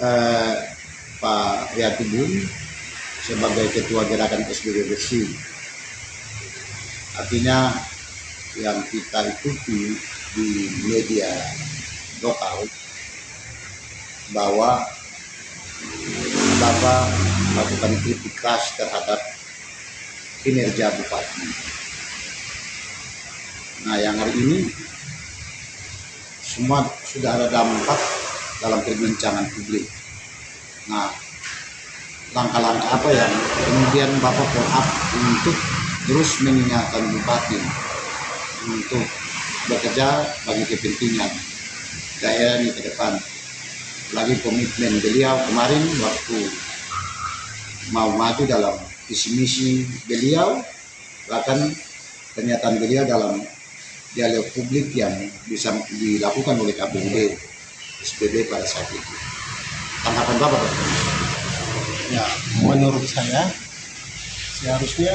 eh, Pak Riyatubun sebagai Ketua Gerakan SBB Bersih. Artinya yang kita ikuti di media lokal bahwa Bapak melakukan kritik keras terhadap kinerja Bupati. Nah, yang hari ini semua sudah ada dampak dalam perbincangan publik. Nah, langkah-langkah apa yang kemudian Bapak follow up untuk terus mengingatkan Bupati untuk bekerja bagi kepentingan daerah ini ke depan. Lagi komitmen beliau kemarin waktu mau maju dalam visi misi beliau, bahkan pernyataan beliau dalam dialog publik yang bisa dilakukan oleh KPUD SPB pada saat itu. Tanggapan Bapak? Ya, menurut saya seharusnya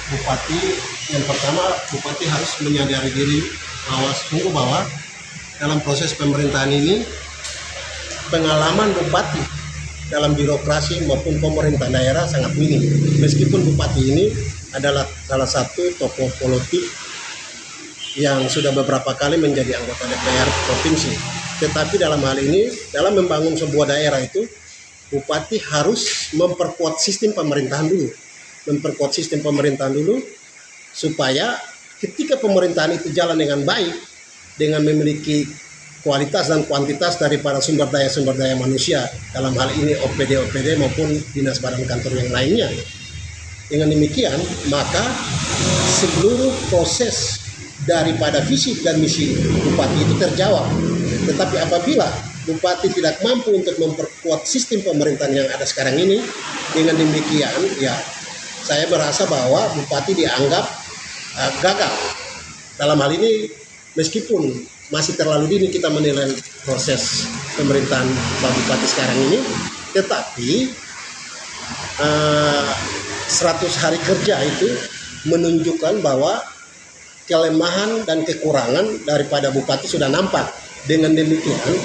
Bupati, yang pertama Bupati harus menyadari diri bahwa dalam proses pemerintahan ini pengalaman Bupati dalam birokrasi maupun pemerintah daerah sangat minim. Meskipun Bupati ini adalah salah satu tokoh politik yang sudah beberapa kali menjadi anggota DPR provinsi. Tetapi dalam hal ini, dalam membangun sebuah daerah itu, Bupati harus memperkuat sistem pemerintahan dulu. Memperkuat sistem pemerintahan dulu, supaya ketika pemerintahan itu jalan dengan baik, dengan memiliki kualitas dan kuantitas daripada sumber daya manusia, dalam hal ini OPD maupun dinas badan kantor yang lainnya. Dengan demikian, maka seluruh proses daripada visi dan misi Bupati itu terjawab. Tetapi apabila Bupati tidak mampu untuk memperkuat sistem pemerintahan yang ada sekarang ini, dengan demikian ya saya merasa bahwa Bupati dianggap gagal. Dalam hal ini, meskipun masih terlalu dini kita menilai proses pemerintahan Pak Bupati sekarang ini, tetapi 100 hari kerja itu menunjukkan bahwa kelemahan dan kekurangan daripada Bupati sudah nampak. Dengan demikian,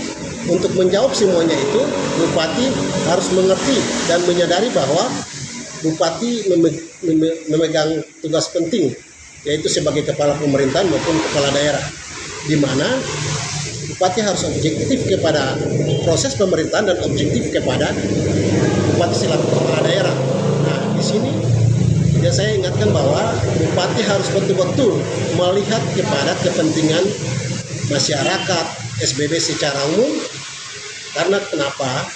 untuk menjawab semuanya itu, Bupati harus mengerti dan menyadari bahwa Bupati memegang tugas penting, yaitu sebagai kepala pemerintahan maupun kepala daerah, di mana Bupati harus objektif kepada proses pemerintahan dan objektif kepada Bupati selaku kepala daerah. Nah, di sini ya saya ingatkan bahwa Bupati harus betul-betul melihat kepada kepentingan masyarakat SBB secara umum. Karena kenapa?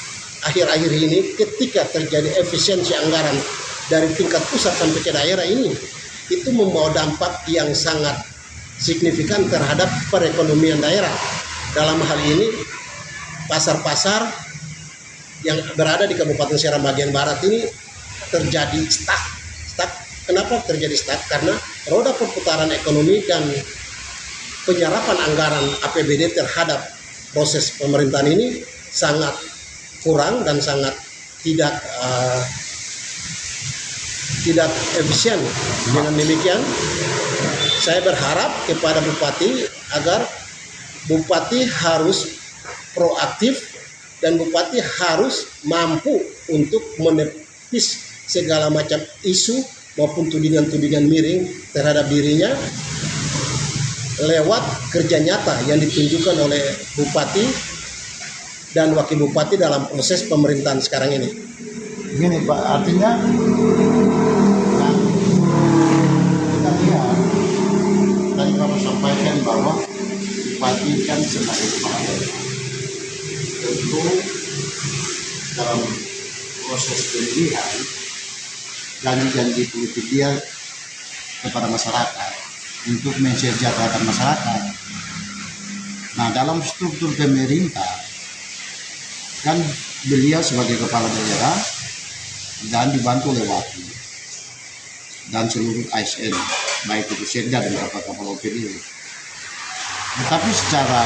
Akhir-akhir ini ketika terjadi efisiensi anggaran dari tingkat pusat sampai ke daerah ini, itu membawa dampak yang sangat signifikan terhadap perekonomian daerah. Dalam hal ini, pasar-pasar yang berada di Kabupaten Seram bagian barat ini terjadi stuck. Kenapa terjadi stuck? Karena roda perputaran ekonomi dan penyerapan anggaran APBD terhadap proses pemerintahan ini sangat kurang dan sangat tidak efisien. Dengan demikian, saya berharap kepada Bupati agar Bupati harus proaktif dan Bupati harus mampu untuk menepis segala macam isu maupun tudingan-tudingan miring terhadap dirinya lewat kerja nyata yang ditunjukkan oleh Bupati dan Wakil Bupati dalam proses pemerintahan sekarang ini. Begini Pak, artinya yang kita lihat tadi Bapak sampaikan bahwa Bupati kan sebagai kepala daerah, tentu dalam proses pemilihan janji-janji politik dia kepada masyarakat untuk mensejahterakan masyarakat. Nah, dalam struktur pemerintah kan beliau sebagai kepala daerah dan dibantu oleh wakil dan seluruh ASN, baik itu Sekda dan beberapa kepala OPD. Tetapi secara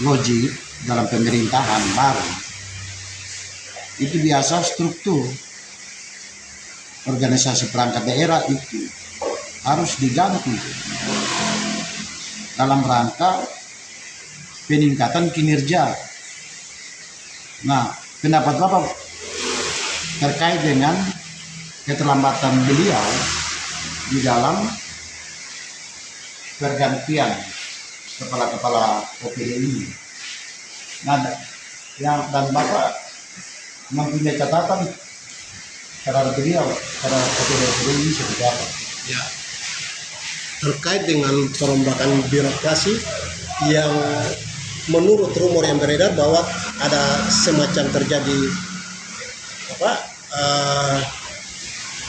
logik dalam pemerintahan baru itu biasa struktur organisasi perangkat daerah itu harus diganti dalam rangka peningkatan kinerja. Nah, pendapat Bapak terkait dengan keterlambatan beliau di dalam pergantian kepala-kepala OPD ini. Nah, dan Bapak mempunyai catatan terhadap beliau, terhadap OPD ini seperti apa? Ya, terkait dengan perombakan birokrasi yang menurut rumor yang beredar bahwa ada semacam terjadi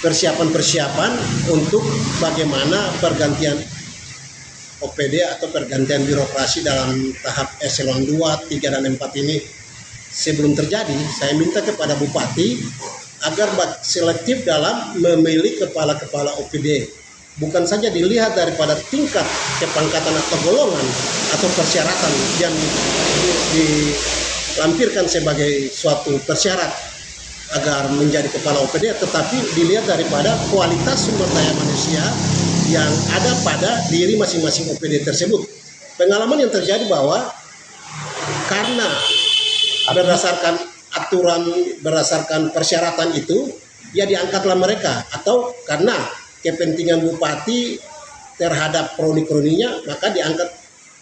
persiapan-persiapan untuk bagaimana pergantian OPD atau pergantian birokrasi dalam tahap eselon 2, 3, dan 4 ini sebelum terjadi. Saya minta kepada Bupati agar selektif dalam memilih kepala-kepala OPD. Bukan saja dilihat daripada tingkat kepangkatan atau golongan atau persyaratan yang dilampirkan sebagai suatu persyarat agar menjadi kepala OPD, tetapi dilihat daripada kualitas sumber daya manusia yang ada pada diri masing-masing OPD tersebut. Pengalaman yang terjadi bahwa karena berdasarkan aturan, berdasarkan persyaratan itu, ya diangkatlah mereka, atau karena kepentingan bupati terhadap kroni-kroninya, maka diangkat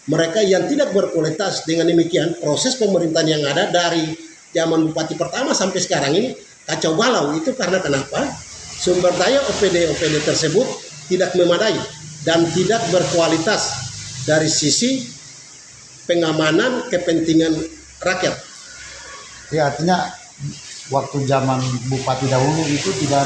mereka yang tidak berkualitas. Dengan demikian proses pemerintahan yang ada dari zaman bupati pertama sampai sekarang ini kacau balau. Itu karena kenapa? Sumber daya OPD tersebut tidak memadai dan tidak berkualitas dari sisi pengamanan kepentingan rakyat. Ya, artinya waktu zaman bupati dahulu itu tidak